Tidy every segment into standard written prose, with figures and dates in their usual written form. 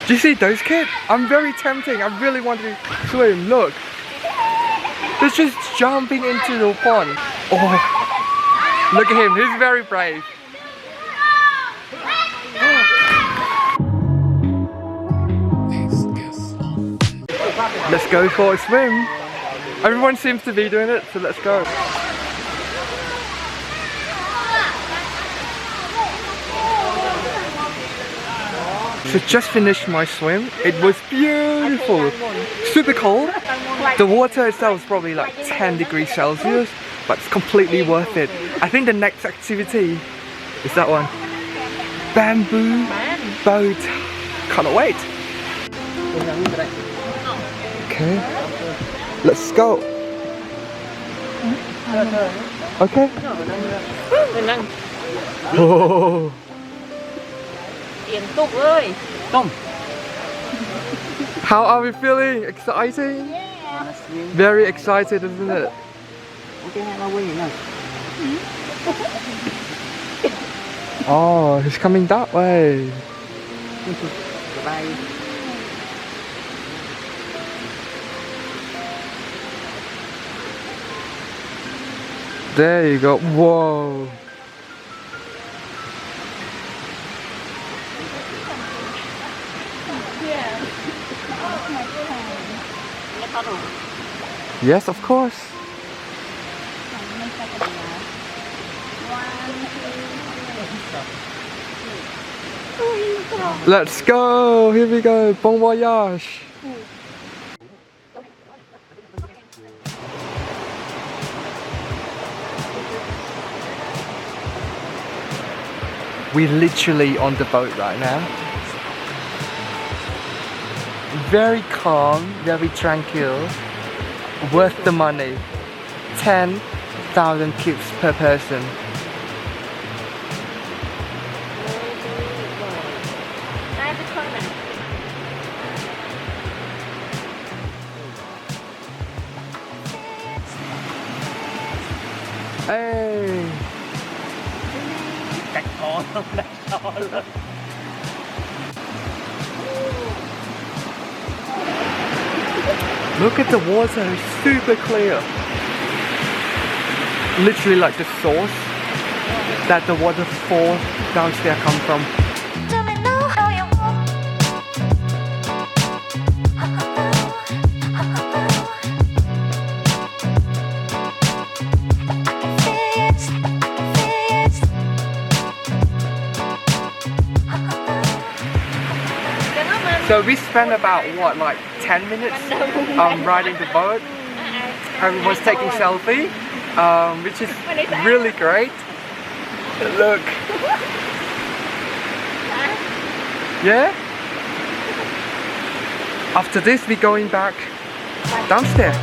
Do you see those kids? I'm very tempting. I really want to swim. Look. They're just jumping into the pond. Oh, look at him. He's very brave. Let's go for a swim. Everyone seems to be doing it, so let's go. So just finished my swim. It was beautiful. Super cold. The water itself is probably like 10 degrees Celsius, but it's completely worth it. I think the next activity is that one. Bamboo boat. Can't wait. Okay. Let's go. Okay. Oh. How are we feeling? Exciting? Yeah. Very excited, isn't it? Oh, he's coming that way. There you go. Whoa. Yes, of course. Let's go. Here we go. Bon voyage. We're literally on the boat right now. Very calm, very tranquil, worth the money. 10,000 kips per person. Hey! Look at the water, it's super clear. Literally like the source that the waterfall downstairs come from. So we spent about what, like 10 minutes riding the boat. Everyone's taking selfie, which is really great. Look. Yeah? After this, we're going back downstairs.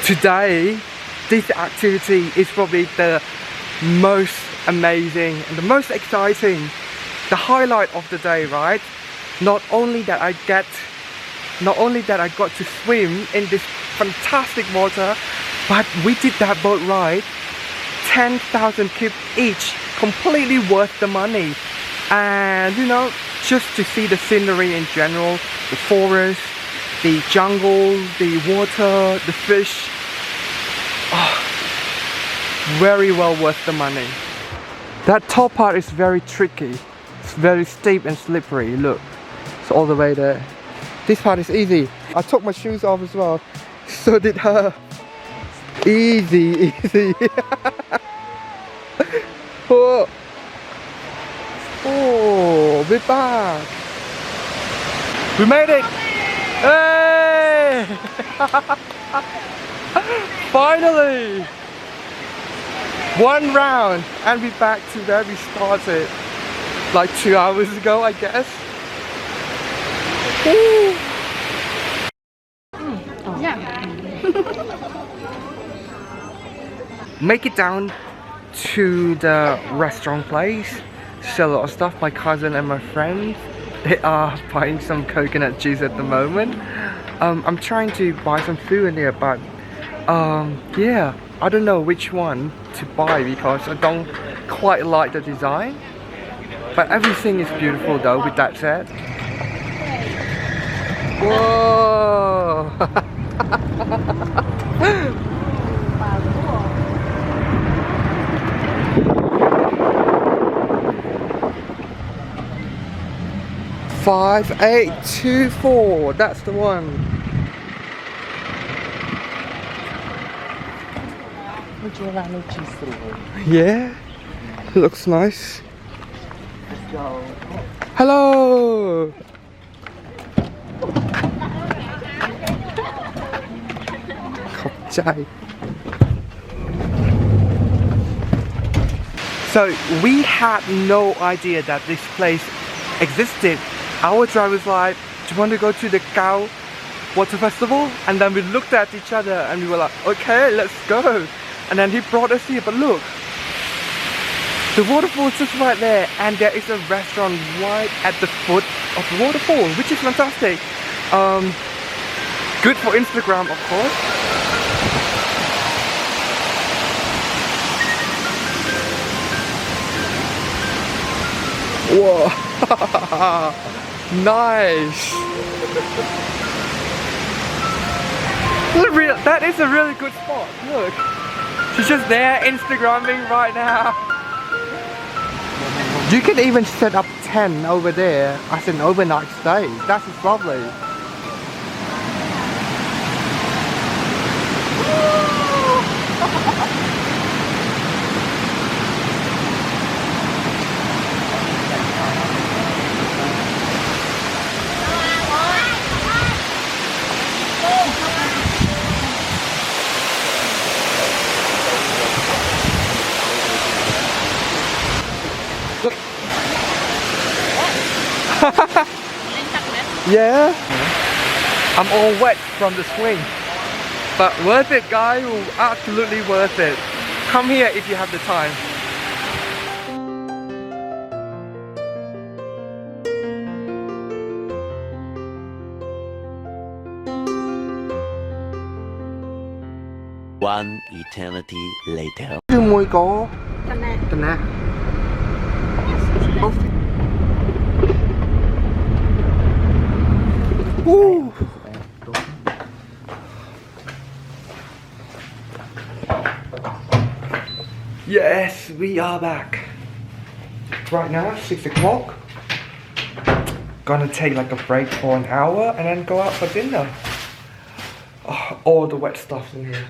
Today, this activity is probably the most amazing and the most exciting, the highlight of the day, right? Not only that I got to swim in this fantastic water, but we did that boat ride, 10,000 kip each, completely worth the money. And you know, just to see the scenery in general, the forest, the jungle, the water, the fish, very well worth the money. That top part is very tricky. It's very steep and slippery. Look, it's all the way there. This part is easy. I took my shoes off as well. So did her. Easy, easy. Oh, we're back. We made it. Hey! Finally. One round and we're back to where we started like 2 hours ago, I guess. Yeah. Make it down to the restaurant place. Sell a lot of stuff. My cousin and my friend, they are buying some coconut juice at the moment. I'm trying to buy some food in there, but yeah, I don't know which one to buy because I don't quite like the design. But everything is beautiful though, with that said. Whoa! 5824, that's the one. Yeah, looks nice. Let's go. Hello! So we had no idea that this place existed. Our driver was like, do you want to go to the Khao Water Festival? And then we looked at each other and we were like, okay, let's go. And then he brought us here, but look, the waterfall is just right there, and there is a restaurant right at the foot of the waterfall, which is fantastic. Good for Instagram, of course. Whoa, nice. That is a really good spot. Look, she's just there Instagramming right now. You can even set up tent over there as an overnight stay. That's just lovely. Yeah, I'm all wet from the swing, but worth it guys, absolutely worth it. Come here if you have the time. One eternity later. Cái mùi có Tân nè. Woo. Yes, we are back. Right now, 6 o'clock. Gonna take like a break for an hour and then go out for dinner. Oh, all the wet stuff in here.